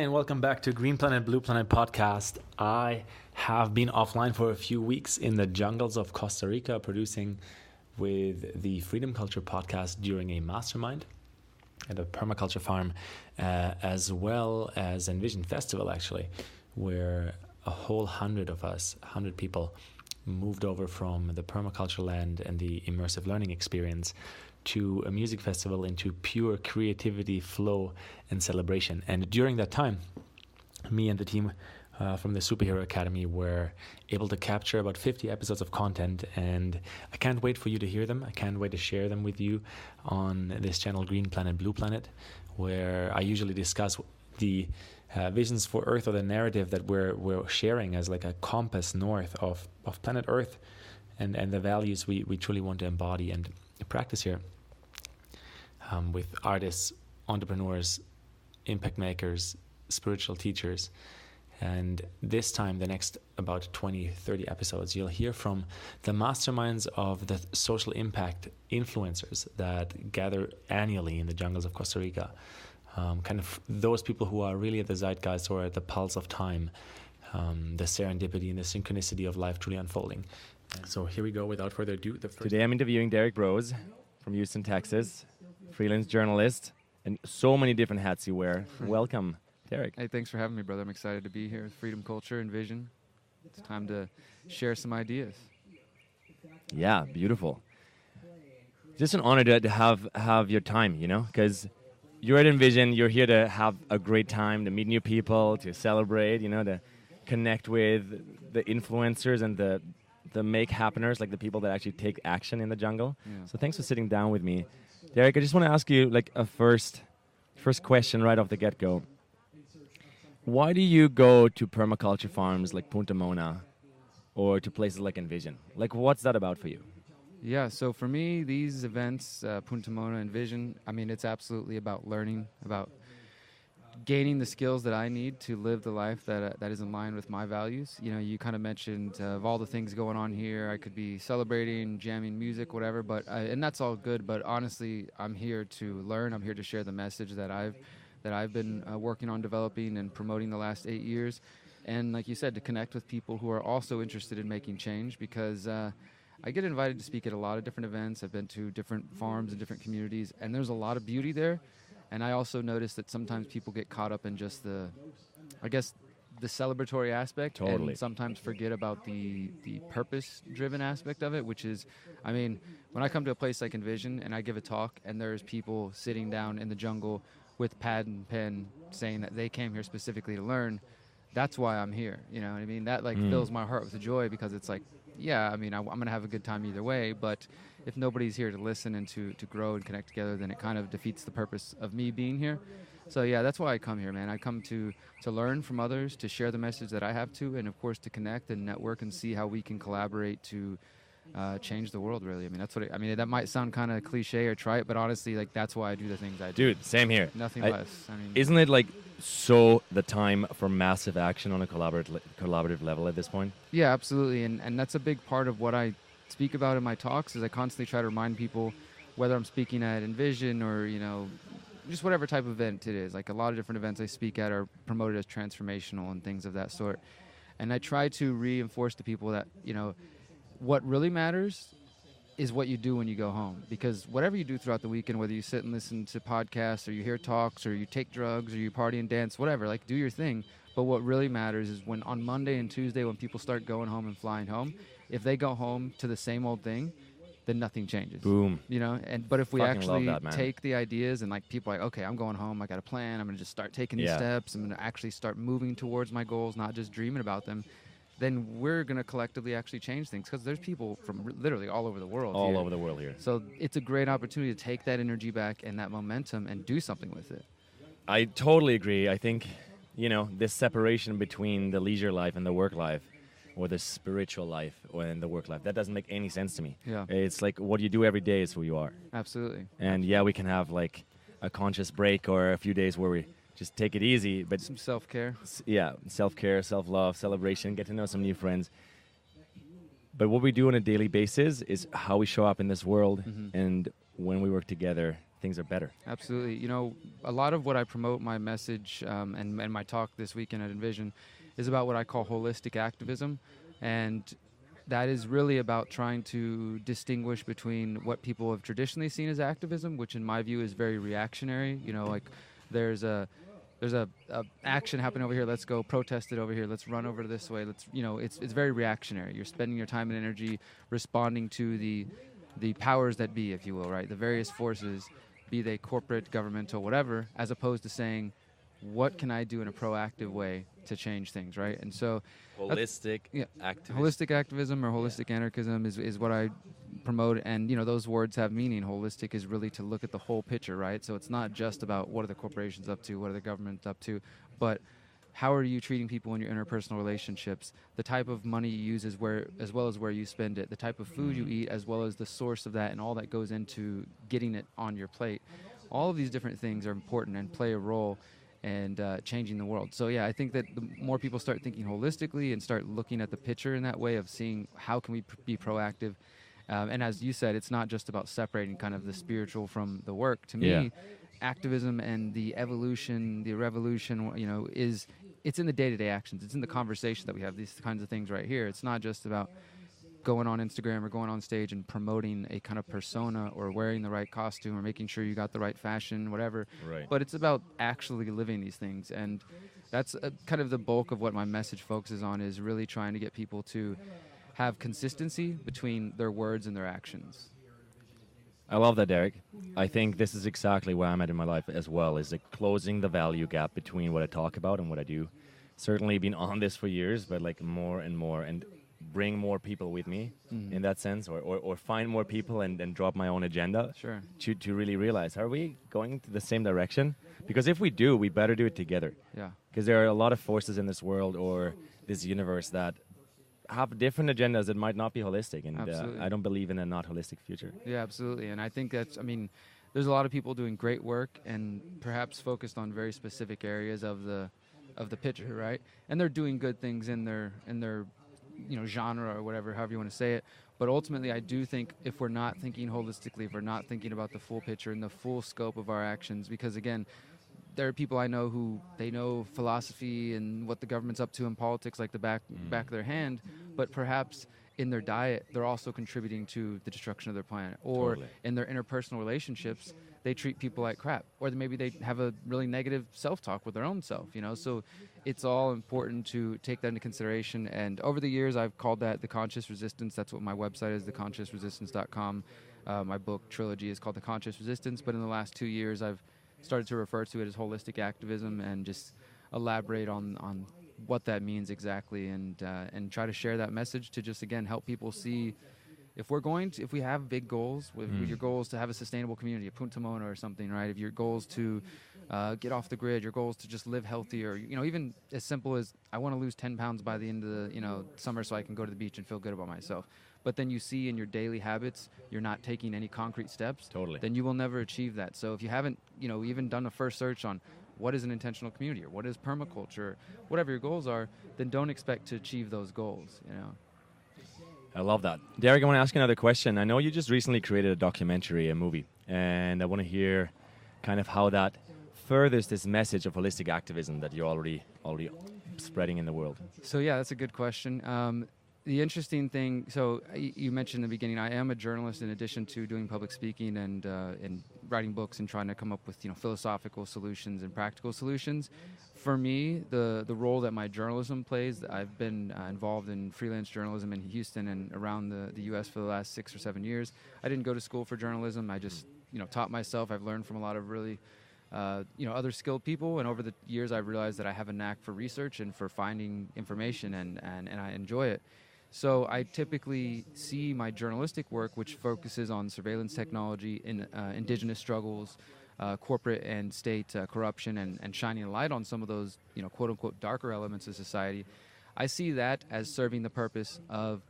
and welcome back to Green Planet, Blue Planet podcast. I have been offline for a few weeks in the jungles of Costa Rica, producing with the Freedom Culture podcast during a mastermind at a permaculture farm, as well as Envision Festival, actually, where a whole 100 people moved over from the permaculture land and the immersive learning experience to a music festival into pure creativity, flow, and celebration. And during that time, me and the team from the Superhero Academy were able to capture about 50 episodes of content, and I can't wait for you to hear them. I can't wait to share them with you on this channel, Green Planet, Blue Planet, where I usually discuss the visions for Earth, or the narrative that we're sharing as like a compass north of planet Earth, and the values we truly want to embody and practice here, with artists, entrepreneurs, impact makers, spiritual teachers. And this time, the next about 20-30 episodes, you'll hear from the masterminds of the social impact influencers that gather annually in the jungles of Costa Rica. Kind of those people who are really at the zeitgeist or at the pulse of time, the serendipity and the synchronicity of life truly unfolding. And so here we go, without further ado. Today I'm interviewing Derrick Broze from Houston, Texas, freelance journalist, and so many different hats you wear. Welcome, Derrick. Hey, thanks for having me, brother. I'm excited to be here with Freedom Culture, Envision. It's time to share some ideas. Yeah, beautiful. Just an honor to have your time, you know, because you're at Envision, you're here to have a great time, to meet new people, to celebrate, you know, to connect with the influencers and the make happeners, like the people that actually take action in the jungle. Yeah. So thanks for sitting down with me. Derrick, I just want to ask you like a first question right off the get-go. Why do you go to permaculture farms like Punta Mona or to places like Envision? Like, what's that about for you? Yeah, so for me, these events, Punta Mona, Envision, I mean, it's absolutely about learning, about gaining the skills that I need to live the life that is in line with my values. You know, you kind of mentioned of all the things going on here, I could be celebrating, jamming music, whatever, and that's all good. But honestly, I'm here to learn. I'm here to share the message that I've been working on developing and promoting the last 8 years. And like you said, to connect with people who are also interested in making change, because I get invited to speak at a lot of different events. I've been to different farms and different communities, and there's a lot of beauty there. And I also notice that sometimes people get caught up in just the celebratory aspect. Totally. And sometimes forget about the purpose-driven aspect of it, which is, I mean, when I come to a place like Envision and I give a talk and there's people sitting down in the jungle with pad and pen saying that they came here specifically to learn, that's why I'm here. You know what I mean? That fills my heart with joy, because it's like, yeah, I mean, I'm going to have a good time either way, but if nobody's here to listen and to grow and connect together, then it kind of defeats the purpose of me being here. So yeah, that's why I come here, man. I come to learn from others, to share the message that I have to, and of course to connect and network and see how we can collaborate to change the world, really. I mean, that's what I mean, that might sound kind of cliche or trite, but honestly, like, that's why I do the things I do. Dude, same here. Nothing less. I mean, isn't it like so the time for massive action on a collaborative level at this point? Yeah, absolutely. And that's a big part of what I speak about in my talks, is I constantly try to remind people, whether I'm speaking at Envision or, you know, just whatever type of event it is. Like, a lot of different events I speak at are promoted as transformational and things of that sort. And I try to reinforce to people that, you know, what really matters is what you do when you go home. Because whatever you do throughout the weekend, whether you sit and listen to podcasts or you hear talks or you take drugs or you party and dance, whatever, like, do your thing. But what really matters is when on Monday and Tuesday, when people start going home and flying home, if they go home to the same old thing, then nothing changes. Boom. You know, but if we actually that, take the ideas and, like, people are like, okay, I'm going home, I got a plan, I'm going to just start taking these steps, I'm going to actually start moving towards my goals, not just dreaming about them, then we're going to collectively actually change things, because there's people from literally all over the world All over the world here. So it's a great opportunity to take that energy back and that momentum and do something with it. I totally agree. I think, you know, this separation between the leisure life and the work life, or the spiritual life and the work life, that doesn't make any sense to me. Yeah. It's like what you do every day is who you are. Absolutely. And yeah, we can have like a conscious break or a few days where we just take it easy, but some self-care. Yeah, self-care, self-love, celebration, get to know some new friends. But what we do on a daily basis is how we show up in this world and when we work together, things are better. Absolutely. You know, a lot of what I promote, my message and my talk this weekend at Envision is about what I call holistic activism. And that is really about trying to distinguish between what people have traditionally seen as activism, which in my view is very reactionary. You know, like there's a action happening over here. Let's go protest it over here. Let's run over this way. It's very reactionary. You're spending your time and energy responding to the powers that be, if you will, right? The various forces, be they corporate, governmental, whatever, as opposed to saying, what can I do in a proactive way to change things, right? And so Holistic activism. Holistic activism or holistic anarchism is what I promote, and those words have meaning. Holistic is really to look at the whole picture, right? So it's not just about what are the corporations up to, what are the governments up to, but how are you treating people in your interpersonal relationships, the type of money you use as well as where you spend it, the type of food you eat as well as the source of that and all that goes into getting it on your plate. All of these different things are important and play a role and changing the world. So yeah, I think that the more people start thinking holistically and start looking at the picture in that way of seeing how can we be proactive, and as you said, it's not just about separating kind of the spiritual from the work. To me, activism and the evolution, the revolution, it's in the day-to-day actions. It's in the conversation that we have, these kinds of things right here. It's not just about going on Instagram or going on stage and promoting a kind of persona or wearing the right costume or making sure you got the right fashion, whatever. Right. But it's about actually living these things. And that's kind of the bulk of what my message focuses on, is really trying to get people to have consistency between their words and their actions. I love that, Derrick. I think this is exactly where I'm at in my life as well, is like closing the value gap between what I talk about and what I do. Certainly been on this for years, but like more and more, and bring more people with me in that sense, or find more people and drop my own agenda to really realize, are we going to the same direction? Because if we do, we better do it together. Yeah. Because there are a lot of forces in this world or this universe that have different agendas that might not be holistic, and I don't believe in a not holistic future. Yeah, absolutely. And I think there's a lot of people doing great work and perhaps focused on very specific areas of the picture, right? And they're doing good things in their genre or whatever, however you want to say it. But ultimately, I do think if we're not thinking holistically, if we're not thinking about the full picture and the full scope of our actions, because again, there are people I know who they know philosophy and what the government's up to in politics like the back of their hand, but perhaps in their diet, they're also contributing to the destruction of their planet. Or in their interpersonal relationships, they treat people like crap. Or maybe they have a really negative self-talk with their own self, So it's all important to take that into consideration. And over the years, I've called that the conscious resistance. That's what my website is, theconsciousresistance.com. My book trilogy is called The Conscious Resistance. But in the last 2 years, I've started to refer to it as holistic activism and just elaborate on what that means exactly, and try to share that message to just, again, help people see if we have big goals, with your goal is to have a sustainable community, a Punta Mona or something, right? If your goal is to get off the grid, your goal is to just live healthier, even as simple as I want to lose 10 pounds by the end of the summer so I can go to the beach and feel good about myself. But then you see in your daily habits, you're not taking any concrete steps, then you will never achieve that. So if you haven't, even done a first search on what is an intentional community or what is permaculture, whatever your goals are, then don't expect to achieve those goals, I love that. Derrick, I want to ask you another question. I know you just recently created a documentary, a movie, and I want to hear kind of how that furthers this message of holistic activism that you're already spreading in the world. So yeah, that's a good question. The interesting thing, so you mentioned in the beginning, I am a journalist in addition to doing public speaking and writing books and trying to come up with philosophical solutions and practical solutions. For me, the role that my journalism plays, I've been involved in freelance journalism in Houston and around the U.S. for the last 6 or 7 years. I didn't go to school for journalism. I just taught myself. I've learned from a lot of really other skilled people, and over the years I've realized that I have a knack for research and for finding information, and I enjoy it. So I typically see my journalistic work, which focuses on surveillance technology, in indigenous struggles, corporate and state corruption, and shining a light on some of those, quote-unquote, darker elements of society. I see that as serving the purpose of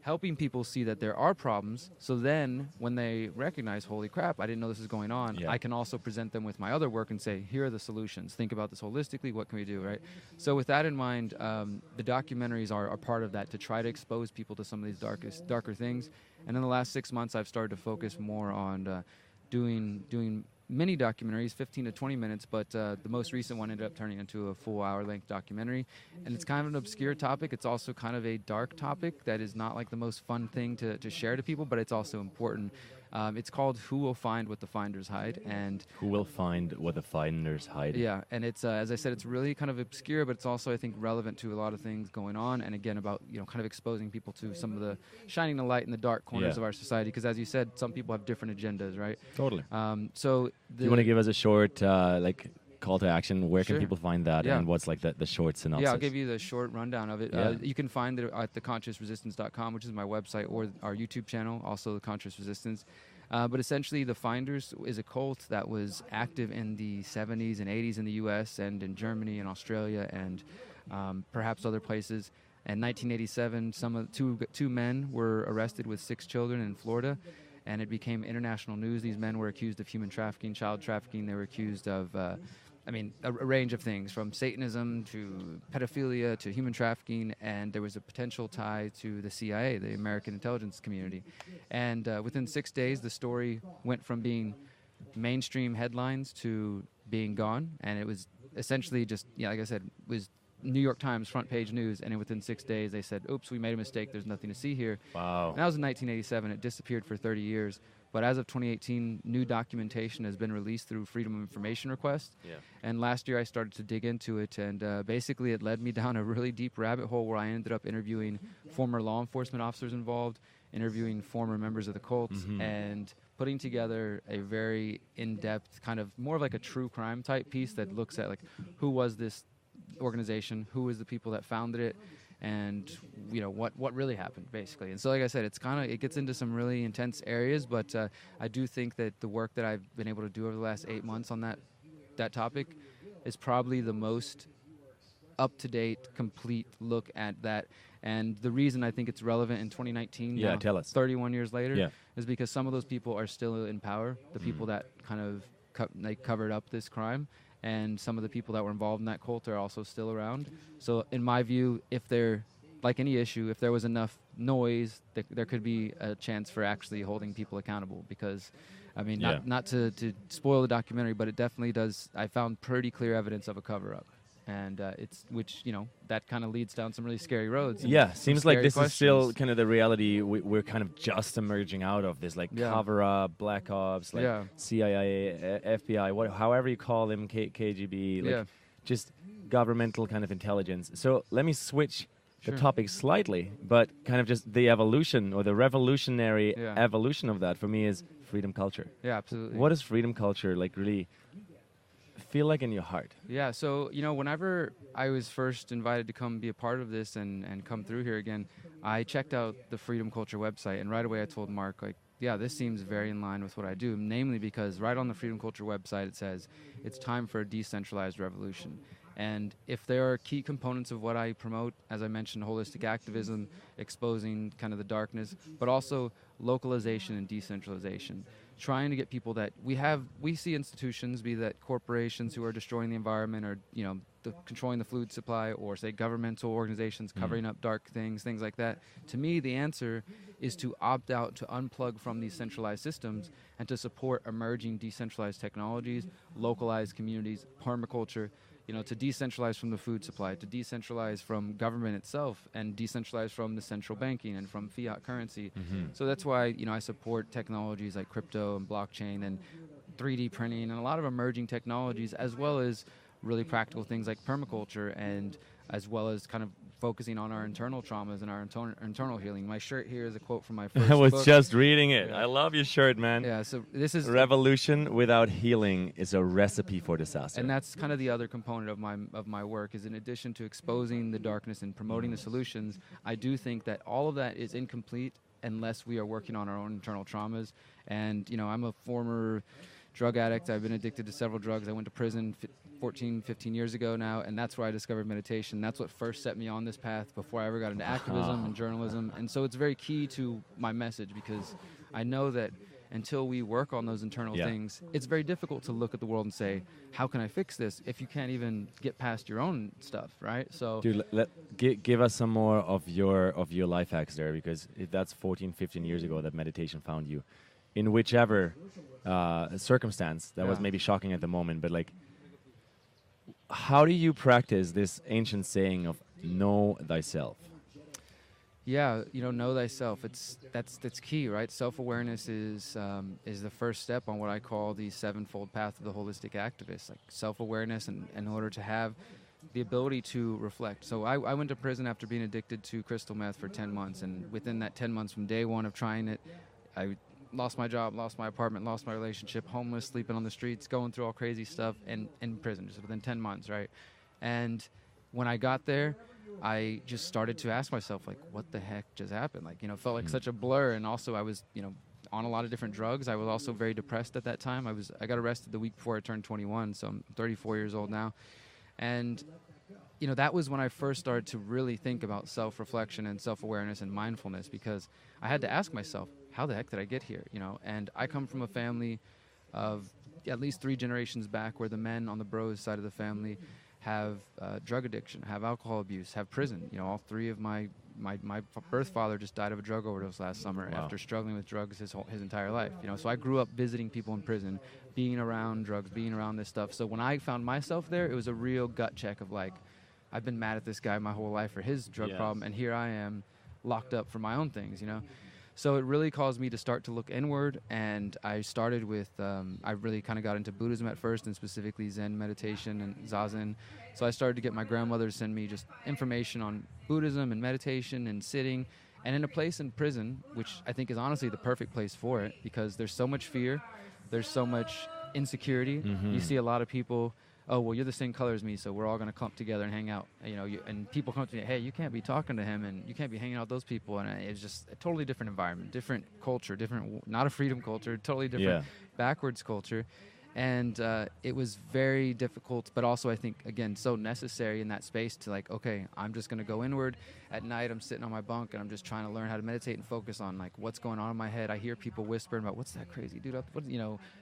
helping people see that there are problems. So then when they recognize, holy crap, I didn't know this was going on, I can also present them with my other work and say, here are the solutions. Think about this holistically. What can we do, right? So with that in mind, the documentaries are part of that, to try to expose people to some of these darker things. And in the last 6 months, I've started to focus more on doing mini documentaries, 15 to 20 minutes, but the most recent one ended up turning into a full hour-length documentary. And it's kind of an obscure topic. It's also kind of a dark topic that is not like the most fun thing to share to people, but it's also important. It's called Who Will Find What the Finders Hide. And Who will find what the finders hide? Yeah, and it's, as I said, it's really kind of obscure, but it's also, I think, relevant to a lot of things going on. And again, about, kind of exposing people to some of the, shining the light in the dark corners of our society. Because as you said, some people have different agendas, right? Totally. So you want to give us a short, call to action? Where can Sure. people find that? Yeah. And what's like the short synopsis? Yeah, I'll give you the short rundown of it. Yeah. You can find it at theconsciousresistance.com, which is my website, or our YouTube channel, also The Conscious Resistance. But essentially, the Finders is a cult that was active in the 70s and 80s in the U.S. and in Germany and Australia and perhaps other places. In 1987, two men were arrested with 6 children in Florida, and it became international news. These men were accused of human trafficking, child trafficking. They were accused of a range of things, from Satanism to pedophilia to human trafficking, and there was a potential tie to the CIA, the American intelligence community. And within 6 days, the story went from being mainstream headlines to being gone, and it was essentially just, like I said, was New York Times front page news, and within 6 days they said, oops, we made a mistake, there's nothing to see here. Wow. And that was in 1987. It disappeared for 30 years. But as of 2018, new documentation has been released through Freedom of Information request. Yeah. And last year I started to dig into it, and basically it led me down a really deep rabbit hole where I ended up interviewing former law enforcement officers involved, interviewing former members of the cults, and putting together a very in-depth, kind of more of like a true crime type piece that looks at like who was this organization, who was the people that founded it, and what really happened, basically. And so, like I said, it gets into some really intense areas, but I do think that the work that I've been able to do over the last 8 months on that topic is probably the most up-to-date, complete look at that. And the reason I think it's relevant in 2019, now, tell us. 31 years later, is because some of those people are still in power, the people that kind of covered up this crime. And some of the people that were involved in that cult are also still around. So in my view, if there, like any issue, if there was enough noise, there could be a chance for actually holding people accountable. Because, not to spoil the documentary, but it definitely does. I found pretty clear evidence of a cover-up. And that kind of leads down some really scary roads. Yeah, seems like this is still kind of the reality. We're kind of just emerging out of this, cover-up, Black Ops, CIA, FBI, however you call them, KGB, just governmental kind of intelligence. So let me switch the topic slightly, but kind of just the evolution or the revolutionary evolution of that for me is freedom culture. Yeah, absolutely. What does freedom culture really feel like in your heart? Yeah, so whenever I was first invited to come be a part of this and come through here again, I checked out the Freedom Culture website, and right away I told Mark, this seems very in line with what I do, namely because right on the Freedom Culture website it says it's time for a decentralized revolution. And if there are key components of what I promote, as I mentioned, holistic activism, exposing kind of the darkness, but also localization and decentralization, trying to get people that we see institutions, be that corporations who are destroying the environment or, controlling the food supply, or say governmental organizations covering up dark things like that. To me, the answer is to opt out, to unplug from these centralized systems and to support emerging decentralized technologies, localized communities, permaculture, to decentralize from the food supply, to decentralize from government itself, and decentralize from the central banking and from fiat currency. So that's why, I support technologies like crypto and blockchain and 3D printing and a lot of emerging technologies, as well as really practical things like permaculture, and as well as kind of focusing on our internal traumas and our internal healing. My shirt here is a quote from my first I was book. just reading it. I love your shirt, man. Yeah, so this is... Revolution without healing is a recipe for disaster. And that's kind of the other component of my work, is in addition to exposing the darkness and promoting the solutions, I do think that all of that is incomplete unless we are working on our own internal traumas. And, I'm a former drug addict. I've been addicted to several drugs. I went to prison 14, 15 years ago now, and that's where I discovered meditation. That's what first set me on this path before I ever got into activism and journalism. And so it's very key to my message, because I know that until we work on those internal things, it's very difficult to look at the world and say, how can I fix this, if you can't even get past your own stuff, right? So, dude, give us some more of your life hacks there, because if that's 14, 15 years ago that meditation found you, in whichever circumstance that was maybe shocking at the moment, but like, how do you practice this ancient saying of know thyself? Yeah, know thyself. That's key, right? Self-awareness is the first step on what I call the sevenfold path of the holistic activist. Like self-awareness, and in order to have the ability to reflect. So I went to prison after being addicted to crystal meth for 10 months, and within that 10 months from day one of trying it, I lost my job, lost my apartment, lost my relationship, homeless, sleeping on the streets, going through all crazy stuff, and in prison just within 10 months, right? And when I got there, I just started to ask myself, like, what the heck just happened? Like, it felt like such a blur. And also I was, on a lot of different drugs. I was also very depressed at that time. I got arrested the week before I turned 21, so I'm 34 years old now. And, that was when I first started to really think about self-reflection and self-awareness and mindfulness, because I had to ask myself, how the heck did I get here? And I come from a family of at least 3 generations back where the men on the Broze side of the family have drug addiction, have alcohol abuse, have prison. All 3 of my birth father just died of a drug overdose last summer after struggling with drugs his entire life. So I grew up visiting people in prison, being around drugs, being around this stuff. So when I found myself there, it was a real gut check of like, I've been mad at this guy my whole life for his drug problem, and here I am locked up for my own things, So it really caused me to start to look inward, and I started with, I really kind of got into Buddhism at first, and specifically Zen meditation and Zazen. So I started to get my grandmother to send me just information on Buddhism and meditation and sitting, and in a place in prison, which I think is honestly the perfect place for it, because there's so much fear, there's so much insecurity. You see a lot of people, oh, well, you're the same color as me, so we're all going to clump together and hang out. And people come to me, hey, you can't be talking to him, and you can't be hanging out with those people. And it's just a totally different environment, different culture, not a freedom culture, totally different backwards culture. And it was very difficult, but also I think, again, so necessary in that space to like, okay, I'm just going to go inward. At night, I'm sitting on my bunk, and I'm just trying to learn how to meditate and focus on like what's going on in my head. I hear people whispering about what's that crazy dude up,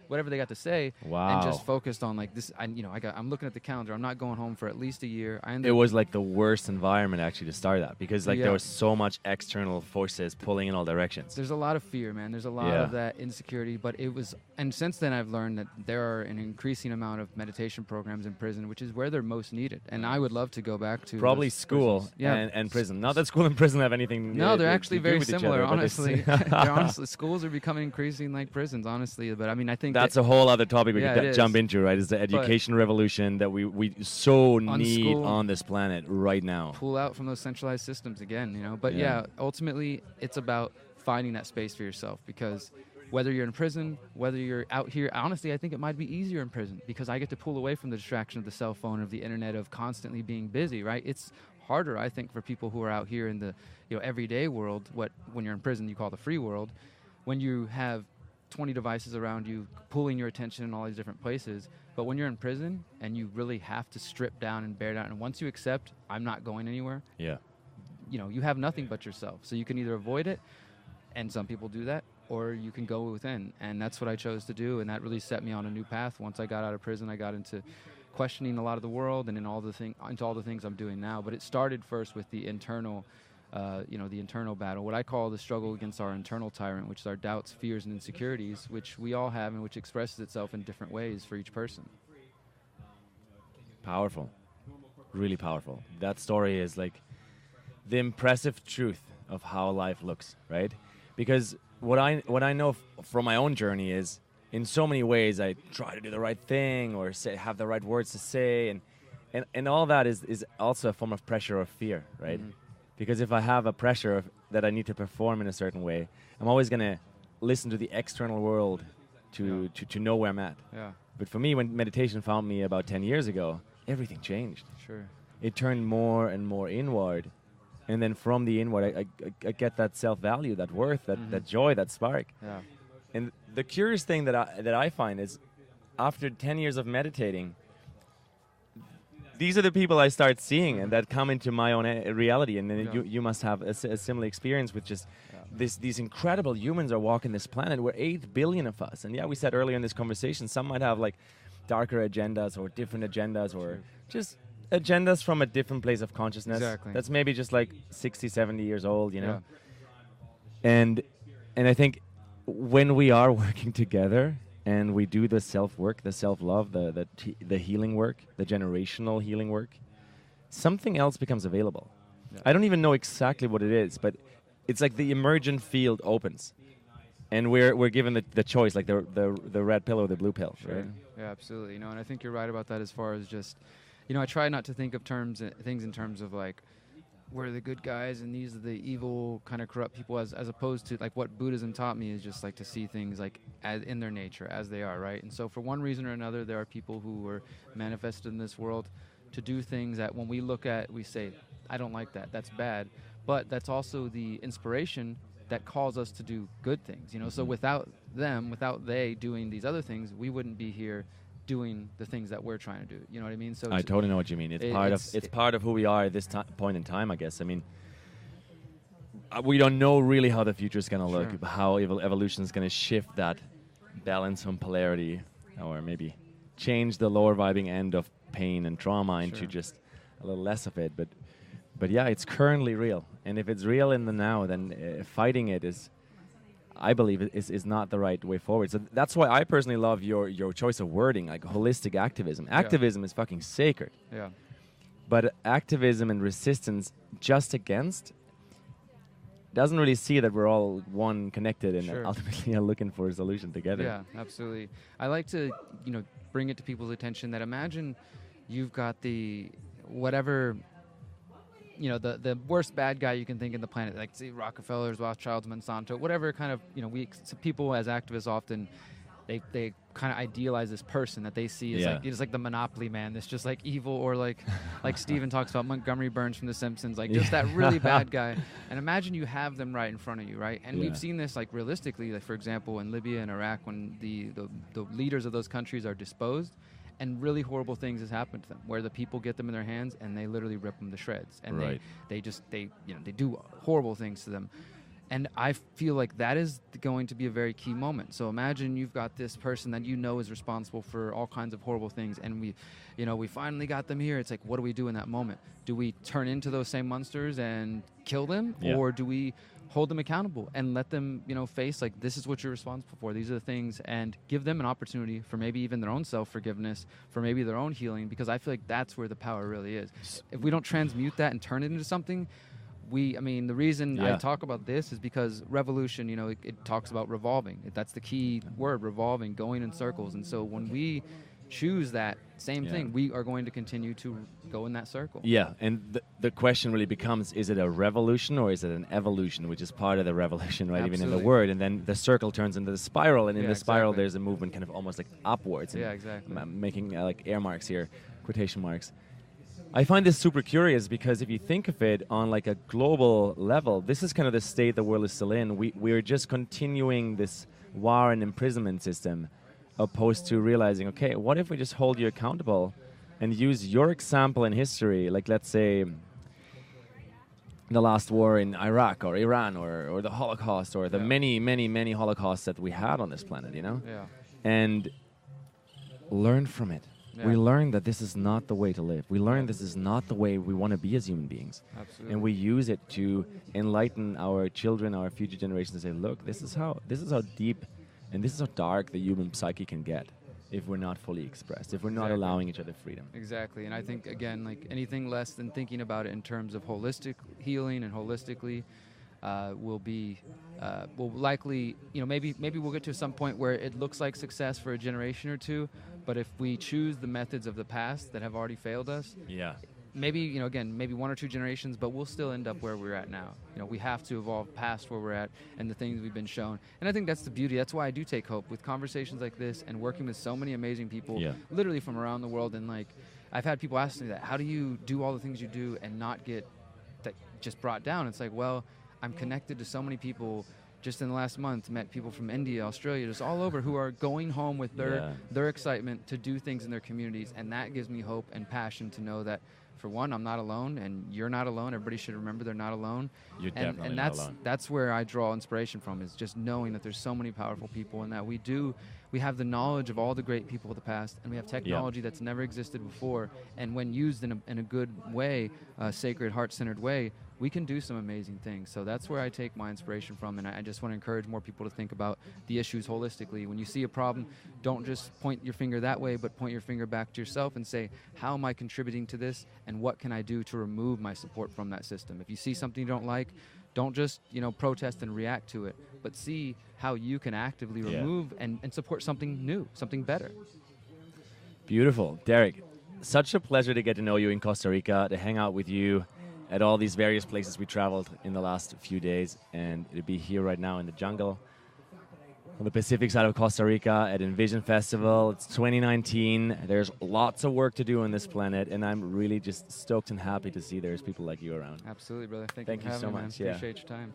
whatever they got to say, and just focused on like this. I'm looking at the calendar. I'm not going home for at least a year. It was like the worst environment actually to start that, because like there was so much external forces pulling in all directions. There's a lot of fear, man. There's a lot of that insecurity, but it was, and since then I've learned that there are an increasing amount of meditation programs in prison, which is where they're most needed. And I would love to go back to probably school and prison. Not that school and prison have anything. No, they're actually very similar. Other, honestly, schools are becoming increasing like prisons. Honestly, but I mean, I think that's a whole other topic we could jump into. Right, is the education revolution that we so need on this planet right now. Pull out from those centralized systems again, But ultimately, it's about finding that space for yourself, because whether you're in prison, whether you're out here, honestly, I think it might be easier in prison, because I get to pull away from the distraction of the cell phone, of the internet, of constantly being busy, right? It's harder, I think, for people who are out here in the everyday world, what when you're in prison you call the free world, when you have 20 devices around you pulling your attention in all these different places. But when you're in prison and you really have to strip down and bear down, and once you accept, I'm not going anywhere, you have nothing but yourself. So you can either avoid it, and some people do that, or you can go within. And that's what I chose to do, and that really set me on a new path. Once I got out of prison, I got into questioning a lot of the world and into all the things I'm doing now. But it started first with the internal, the internal battle, what I call the struggle against our internal tyrant, which is our doubts, fears, and insecurities, which we all have and which expresses itself in different ways for each person. Powerful. Really powerful. That story is like the impressive truth of how life looks, right? Because what I know from my own journey is, in so many ways, I try to do the right thing or have the right words to say, and all that is also a form of pressure or fear, right? Mm-hmm. Because if I have a pressure that I need to perform in a certain way, I'm always going to listen to the external world to know where I'm at. Yeah. But for me, when meditation found me about 10 years ago, everything changed. Sure. It turned more and more inward. And then from the inward, I get that self-value, that worth, that joy, that spark. Yeah. And the curious thing that I find is, after 10 years of meditating, these are the people I start seeing and that come into my own reality. And then you must have a similar experience with just these incredible humans are walking this planet. We're 8 billion of us. And we said earlier in this conversation, some might have like darker agendas or different agendas or just agendas from a different place of consciousness. Exactly. That's maybe just like 60, 70 years old, you know? And I think when we are working together and we do the self-work, the self-love, the healing work, the generational healing work, something else becomes available. Yeah. I don't even know exactly what it is, but it's like the emergent field opens. And we're given the choice, like the red pill or the blue pill. Sure. Right? Yeah, absolutely. And I think you're right about that as far as just, I try not to think of things in terms of like, we're the good guys and these are the evil kind of corrupt people, as opposed to like what Buddhism taught me is just like to see things like as in their nature, as they are, right? And so for one reason or another, there are people who were manifested in this world to do things that when we look at, we say, I don't like that, that's bad. But that's also the inspiration that calls us to do good things, So without them, without they doing these other things, we wouldn't be here doing the things that we're trying to do. You know what I mean? So I totally know what you mean. It's part of who we are at this point in time, I guess. I mean, we don't know really how the future is going to look, how evolution is going to shift that balance from polarity, or maybe change the lower vibing end of pain and trauma into just a little less of it. But yeah, it's currently real. And if it's real in the now, then fighting it is, I believe, is not the right way forward. So that's why I personally love your choice of wording, like holistic activism. Activism is fucking sacred. Yeah. But activism and resistance just against doesn't really see that we're all one, connected, and ultimately are looking for a solution together. Yeah, absolutely. I like to, bring it to people's attention that imagine you've got the whatever, the worst bad guy you can think in the planet, like say Rockefellers, Rothschilds, Monsanto, whatever kind of, people as activists often, they kind of idealize this person that they see as like, it's like the Monopoly man, this just like evil, or like Steven talks about Montgomery Burns from The Simpsons, like just that really bad guy. And imagine you have them right in front of you, right? And we've seen this like realistically, like for example, in Libya and Iraq, when the leaders of those countries are disposed, and really horrible things has happened to them, where the people get them in their hands and they literally rip them to shreds, and they do horrible things to them. And I feel like that is going to be a very key moment. So imagine you've got this person that is responsible for all kinds of horrible things, and we finally got them here. It's like, what do we do in that moment? Do we turn into those same monsters and kill them, or do we hold them accountable and let them, face like, this is what you're responsible for. These are the things, and give them an opportunity for maybe even their own self-forgiveness, for maybe their own healing, because I feel like that's where the power really is. If we don't transmute that and turn it into something, the reason I talk about this is because revolution, it talks about revolving. That's the key word, revolving, going in circles. And so when we choose that same thing, we are going to continue to go in that circle. Yeah, and the question really becomes, is it a revolution or is it an evolution, which is part of the revolution, right? Absolutely. Even in the word. And then the circle turns into the spiral, and in the spiral there's a movement kind of almost like upwards. Yeah, exactly. I'm making like air marks here, quotation marks. I find this super curious because if you think of it on like a global level, this is kind of the state the world is still in. We're just continuing this war and imprisonment system, opposed to realizing, okay, what if we just hold you accountable and use your example in history, like let's say the last war in Iraq or Iran or the Holocaust or the many, many, many Holocausts that we had on this planet, and learn from it. Yeah. We learn that this is not the way to live. We learn this is not the way we want to be as human beings. Absolutely. And we use it to enlighten our children, our future generations, and say, look, this is how deep and this is how dark the human psyche can get if we're not fully expressed, if we're not allowing each other freedom. Exactly. And I think, again, like anything less than thinking about it in terms of holistic healing and holistically will likely, maybe we'll get to some point where it looks like success for a generation or two, but if we choose the methods of the past that have already failed us, maybe, maybe one or two generations, but we'll still end up where we're at now. We have to evolve past where we're at and the things we've been shown. And I think that's the beauty. That's why I do take hope with conversations like this and working with so many amazing people, literally from around the world. And like, I've had people ask me that, how do you do all the things you do and not get that just brought down? It's like, well, I'm connected to so many people just in the last month, met people from India, Australia, just all over who are going home with their excitement to do things in their communities. And that gives me hope and passion to know that, for one, I'm not alone, and you're not alone. Everybody should remember they're not alone. You're definitely not alone. That's where I draw inspiration from, is just knowing that there's so many powerful people, and that we have the knowledge of all the great people of the past, and we have technology that's never existed before. And when used in a good way, a sacred, heart-centered way, we can do some amazing things. So that's where I take my inspiration from, and I just want to encourage more people to think about the issues holistically. When you see a problem, don't just point your finger that way, but point your finger back to yourself and say, how am I contributing to this, and what can I do to remove my support from that system? If you see something you don't like, don't just protest and react to it, but see how you can actively remove and support something new, something better. Beautiful. Derrick, such a pleasure to get to know you in Costa Rica, to hang out with you at all these various places we traveled in the last few days, and to be here right now in the jungle on the Pacific side of Costa Rica at Envision Festival. It's 2019. There's lots of work to do on this planet, and I'm really just stoked and happy to see there's people like you around. Absolutely, brother. Thank you for having so me, much. man. Appreciate your time.